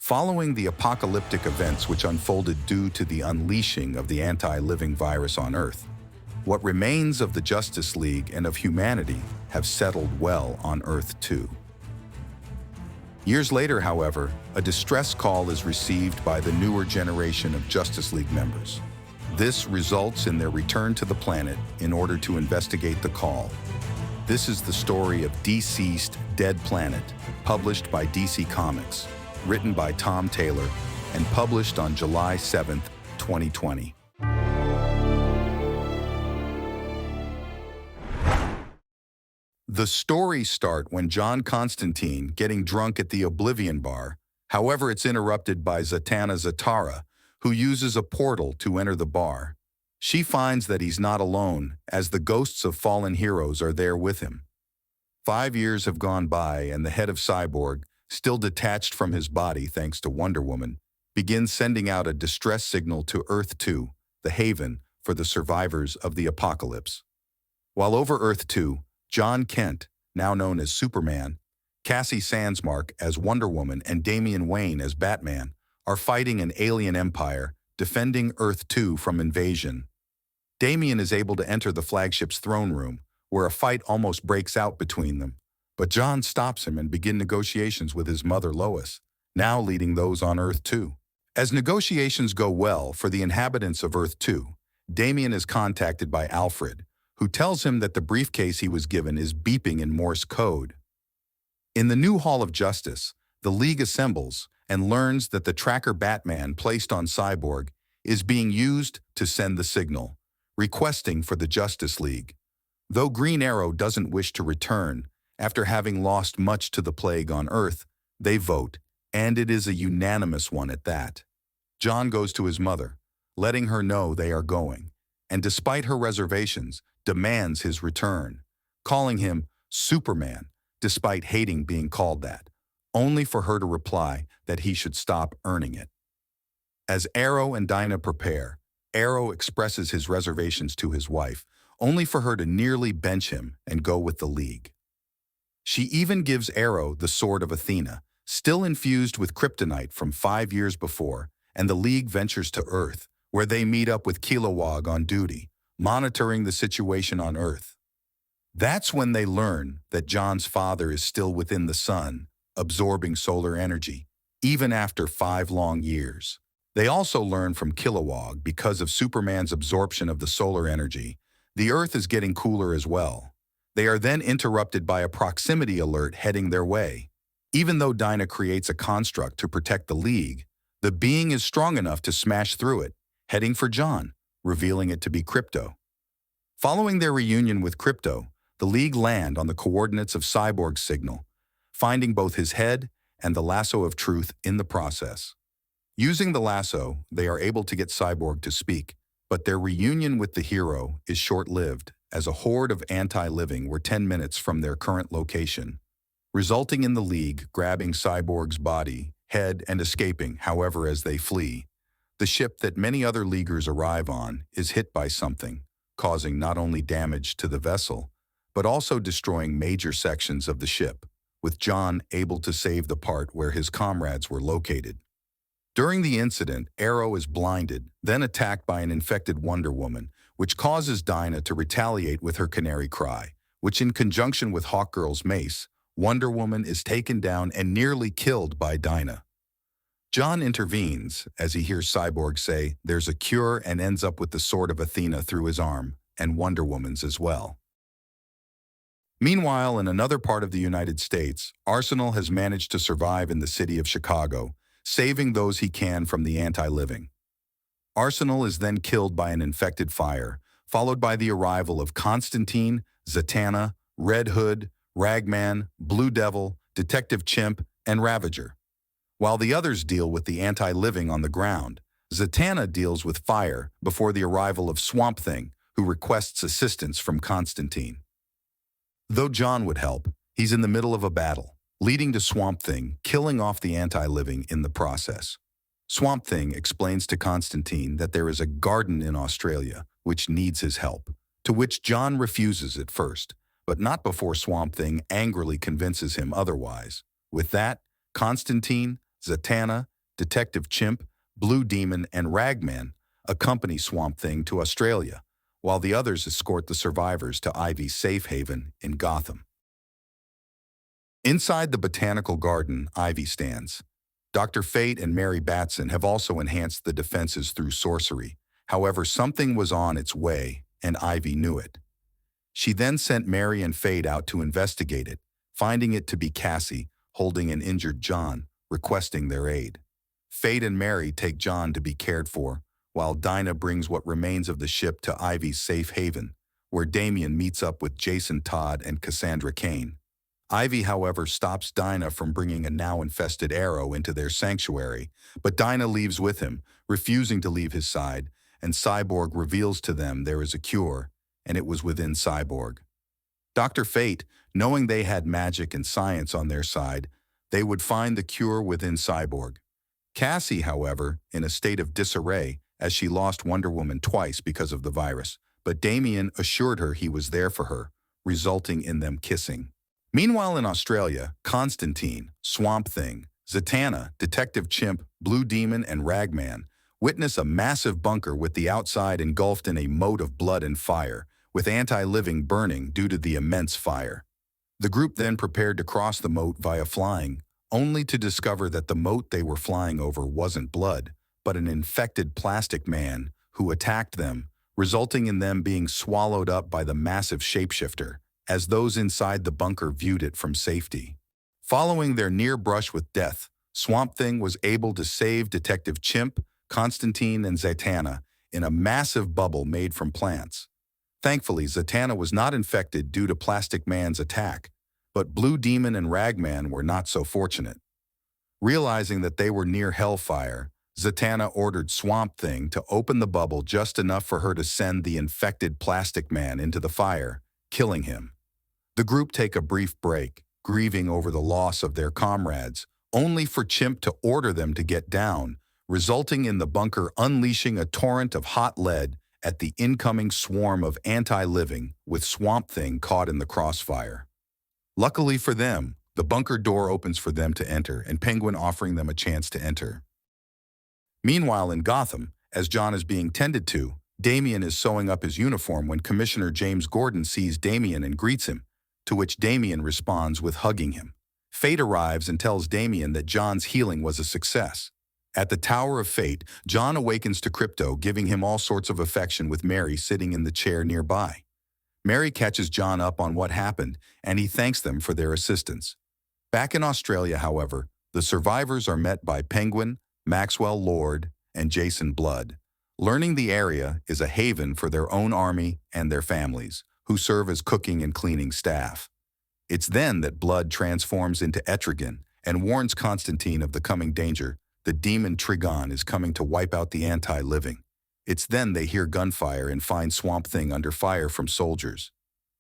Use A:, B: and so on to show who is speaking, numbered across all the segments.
A: Following the apocalyptic events which unfolded due to the unleashing of the anti-living virus on Earth, what remains of the Justice League and of humanity have settled well on Earth too. Years later, however, a distress call is received by the newer generation of Justice League members. This results in their return to the planet in order to investigate the call. This is the story of Dceased, Dead Planet, published by DC Comics, written by Tom Taylor, and published on July 7, 2020. The stories start when John Constantine getting drunk at the Oblivion Bar. However, it's interrupted by Zatanna Zatara, who uses a portal to enter the bar. She finds that he's not alone, as the ghosts of fallen heroes are there with him. 5 years have gone by, and the head of Cyborg, still detached from his body thanks to Wonder Woman, begins sending out a distress signal to Earth 2, the haven for the survivors of the apocalypse. While over Earth 2, John Kent, now known as Superman, Cassie Sandsmark as Wonder Woman, and Damian Wayne as Batman are fighting an alien empire, defending Earth 2 from invasion. Damian is able to enter the flagship's throne room, where a fight almost breaks out between them. But John stops him and begins negotiations with his mother Lois, now leading those on Earth 2. As negotiations go well for the inhabitants of Earth 2, Damian is contacted by Alfred, who tells him that the briefcase he was given is beeping in Morse code. In the new Hall of Justice, the League assembles and learns that the tracker Batman placed on Cyborg is being used to send the signal, requesting for the Justice League. Though Green Arrow doesn't wish to return, after having lost much to the plague on Earth, they vote, and it is a unanimous one at that. John goes to his mother, letting her know they are going, and despite her reservations, demands his return, calling him Superman, despite hating being called that, only for her to reply that he should stop earning it. As Arrow and Dinah prepare, Arrow expresses his reservations to his wife, only for her to nearly bench him and go with the League. She even gives Arrow the Sword of Athena, still infused with kryptonite from 5 years before, and the League ventures to Earth, where they meet up with Kilowog on duty, monitoring the situation on Earth. That's when they learn that John's father is still within the sun, absorbing solar energy, even after 5 long years. They also learn from Kilowog, because of Superman's absorption of the solar energy, the Earth is getting cooler as well. They are then interrupted by a proximity alert heading their way. Even though Dinah creates a construct to protect the League, the being is strong enough to smash through it, heading for John, revealing it to be Krypto. Following their reunion with Krypto, the League land on the coordinates of Cyborg's signal, finding both his head and the lasso of truth in the process. Using the lasso, they are able to get Cyborg to speak, but their reunion with the hero is short-lived, as a horde of anti-living were 10 minutes from their current location, resulting in the League grabbing Cyborg's body, head, and escaping. However, as they flee, the ship that many other Leaguers arrive on is hit by something, causing not only damage to the vessel, but also destroying major sections of the ship, with John able to save the part where his comrades were located. During the incident, Arrow is blinded, then attacked by an infected Wonder Woman, which causes Dinah to retaliate with her canary cry, which in conjunction with Hawkgirl's mace, Wonder Woman is taken down and nearly killed by Dinah. John intervenes as he hears Cyborg say there's a cure and ends up with the Sword of Athena through his arm, and Wonder Woman's as well. Meanwhile, in another part of the United States, Arsenal has managed to survive in the city of Chicago, saving those he can from the anti-living. Arsenal is then killed by an infected fire, followed by the arrival of Constantine, Zatanna, Red Hood, Ragman, Blue Devil, Detective Chimp, and Ravager. While the others deal with the anti-living on the ground, Zatanna deals with fire before the arrival of Swamp Thing, who requests assistance from Constantine. Though John would help, he's in the middle of a battle, leading to Swamp Thing killing off the anti-living in the process. Swamp Thing explains to Constantine that there is a garden in Australia which needs his help, to which John refuses at first, but not before Swamp Thing angrily convinces him otherwise. With that, Constantine, Zatanna, Detective Chimp, Blue Demon, and Ragman accompany Swamp Thing to Australia, while the others escort the survivors to Ivy's safe haven in Gotham. Inside the botanical garden Ivy stands, Dr. Fate and Mary Batson have also enhanced the defenses through sorcery. However, something was on its way, and Ivy knew it. She then sent Mary and Fate out to investigate it, finding it to be Cassie holding an injured John, requesting their aid. Fate and Mary take John to be cared for, while Dinah brings what remains of the ship to Ivy's safe haven, where Damian meets up with Jason Todd and Cassandra Cain. Ivy, however, stops Dinah from bringing a now-infested Arrow into their sanctuary, but Dinah leaves with him, refusing to leave his side, and Cyborg reveals to them there is a cure, and it was within Cyborg. Dr. Fate, knowing they had magic and science on their side, they would find the cure within Cyborg. Cassie, however, in a state of disarray, as she lost Wonder Woman twice because of the virus, but Damian assured her he was there for her, resulting in them kissing. Meanwhile in Australia, Constantine, Swamp Thing, Zatanna, Detective Chimp, Blue Demon, and Ragman witness a massive bunker with the outside engulfed in a moat of blood and fire, with anti-living burning due to the immense fire. The group then prepared to cross the moat via flying, only to discover that the moat they were flying over wasn't blood, but an infected plastic man who attacked them, resulting in them being swallowed up by the massive shapeshifter, as those inside the bunker viewed it from safety. Following their near brush with death, Swamp Thing was able to save Detective Chimp, Constantine, and Zatanna in a massive bubble made from plants. Thankfully, Zatanna was not infected due to Plastic Man's attack, but Blue Demon and Ragman were not so fortunate. Realizing that they were near hellfire, Zatanna ordered Swamp Thing to open the bubble just enough for her to send the infected Plastic Man into the fire, killing him. The group take a brief break, grieving over the loss of their comrades, only for Chimp to order them to get down, resulting in the bunker unleashing a torrent of hot lead at the incoming swarm of anti-living, with Swamp Thing caught in the crossfire. Luckily for them, the bunker door opens for them to enter, and Penguin offering them a chance to enter. Meanwhile in Gotham, as John is being tended to, Damian is sewing up his uniform when Commissioner James Gordon sees Damian and greets him, to which Damian responds with hugging him. Fate arrives and tells Damian that John's healing was a success. At the Tower of Fate, John awakens to Crypto, giving him all sorts of affection, with Mary sitting in the chair nearby. Mary catches John up on what happened, and he thanks them for their assistance. Back in Australia, however, the survivors are met by Penguin, Maxwell Lord, and Jason Blood, learning the area is a haven for their own army and their families, who serve as cooking and cleaning staff. It's then that Blood transforms into Etrigan and warns Constantine of the coming danger. The demon Trigon is coming to wipe out the anti-living. It's then they hear gunfire and find Swamp Thing under fire from soldiers.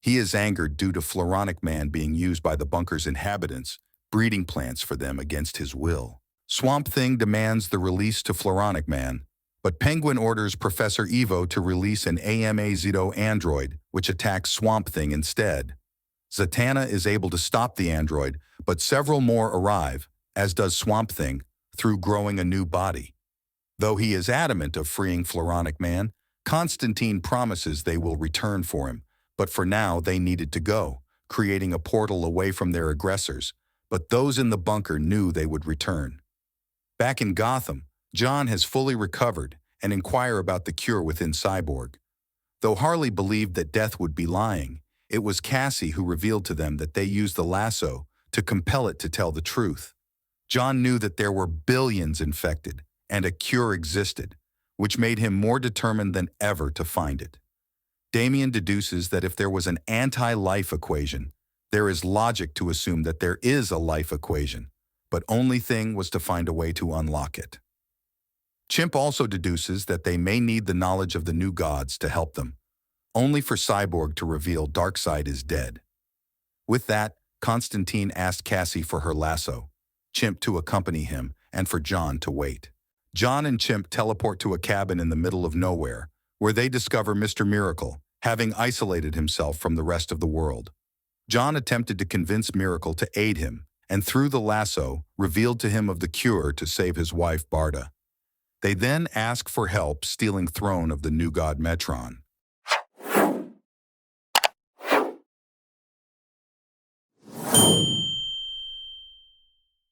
A: He is angered due to Floronic Man being used by the bunker's inhabitants, breeding plants for them against his will. Swamp Thing demands the release to Floronic Man, but Penguin orders Professor Evo to release an AMA-Zito android, which attacks Swamp Thing instead. Zatanna is able to stop the android, but several more arrive, as does Swamp Thing, through growing a new body. Though he is adamant of freeing Floronic Man, Constantine promises they will return for him, but for now they needed to go, creating a portal away from their aggressors, but those in the bunker knew they would return. Back in Gotham, John has fully recovered and inquire about the cure within Cyborg. Though Harley believed that Death would be lying, it was Cassie who revealed to them that they used the lasso to compel it to tell the truth. John knew that there were billions infected, and a cure existed, which made him more determined than ever to find it. Damian deduces that if there was an anti-life equation, there is logic to assume that there is a life equation, but only thing was to find a way to unlock it. Chimp also deduces that they may need the knowledge of the new gods to help them, only for Cyborg to reveal Darkseid is dead. With that, Constantine asked Cassie for her lasso, Chimp to accompany him, and for John to wait. John and Chimp teleport to a cabin in the middle of nowhere, where they discover Mr. Miracle, having isolated himself from the rest of the world. John attempted to convince Miracle to aid him, and through the lasso, revealed to him of the cure to save his wife Barda. They then ask for help stealing throne of the new god Metron.